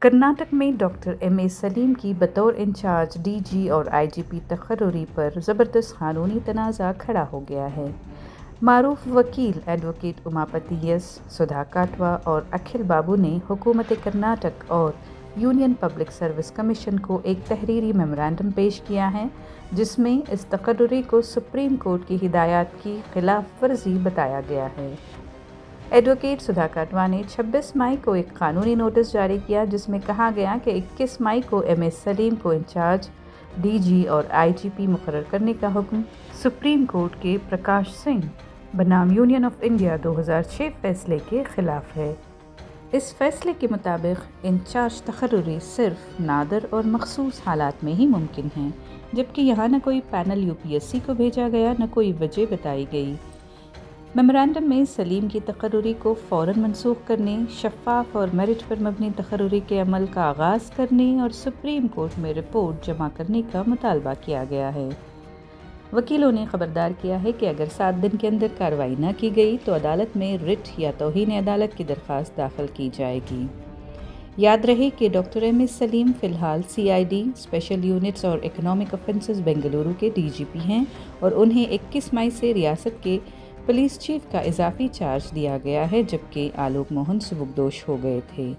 کرناٹک میں doctor M اے سلیم کی بطور انچارج ڈی جی اور آئی جی پی تقرری پر زبردست قانونی تنازع کھڑا ہو گیا ہے۔ معروف وکیل ایڈوکیٹ اماپتی ایس، سدھا کاٹوا اور اکھل بابو نے حکومت کرناٹک اور یونین پبلک سروس کمیشن کو ایک تحریری میمورنڈم پیش کیا ہے، جس میں اس تقرری کو سپریم کورٹ کی ہدایات کی خلاف ورزی بتایا گیا ہے۔ ایڈوکیٹ سدھا کاٹوا نے 26 مئی کو ایک قانونی نوٹس جاری کیا، جس میں کہا گیا کہ 21 مئی کو ایم اے سلیم کو انچارج ڈی جی اور آئی جی پی مقرر کرنے کا حکم سپریم کورٹ کے پرکاش سنگھ بنام یونین آف انڈیا 2006 فیصلے کے خلاف ہے۔ اس فیصلے کے مطابق انچارج تقرری صرف نادر اور مخصوص حالات میں ہی ممکن ہے، جبکہ یہاں نہ کوئی panel U P S C کو بھیجا گیا، نہ کوئی وجہ بتائی گئی۔ میمورنڈم میں سلیم کی تقرری کو فوراً منسوخ کرنے، شفاف اور میرٹ پر مبنی تقرری کے عمل کا آغاز کرنے اور سپریم کورٹ میں رپورٹ جمع کرنے کا مطالبہ کیا گیا ہے۔ وکیلوں نے خبردار کیا ہے کہ اگر 7 دن کے اندر کارروائی نہ کی گئی تو عدالت میں رٹ یا توہین عدالت کی درخواست داخل کی جائے گی۔ یاد رہے کہ ڈاکٹر ایم اے سلیم فی الحال سی آئی ڈی، اسپیشل یونٹس اور اکنامک افینسز بنگلورو کے ڈی جی پی ہیں اور انہیں 21 مئی سے ریاست کے پولیس چیف کا اضافی چارج دیا گیا ہے، جبکہ آلوک موہن سبکدوش ہو گئے تھے۔